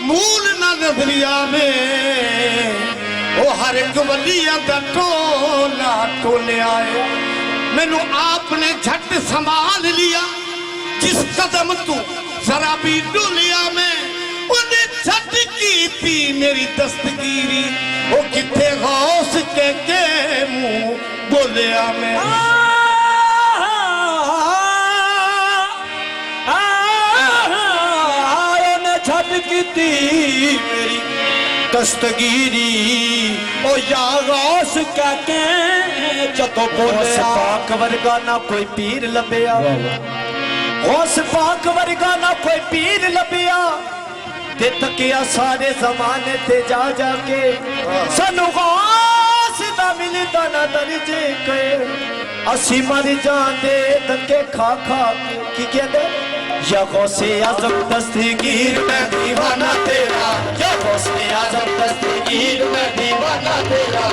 मामूल ना नजरिया में वो हर एक वलिया दा टोला टोले आए मैनू आपने झट संभाल लिया जिस कदम तू जरा भी डुलिया में उन्हें झट की थी मेरी दस्तगीरी वो किथे गौस के मुंह बोलिया मैं की मेरी दस्तगीरी ओ या गौस कहके जदों बोले पाक वर्गा ना कोई पीर लभया गौस पाक वर्गा ना कोई पीर लभया ते तकिया सारे जमाने ते जा जाके सानू गौस दा मिलदा ना दर्जे के असी मर जांदे धक्के खा खा की कहंदे या गौसे आज़म दस्तगीर मैं दीवाना तेरा या गौसे आज़म दस्तगीर मैं दीवाना तेरा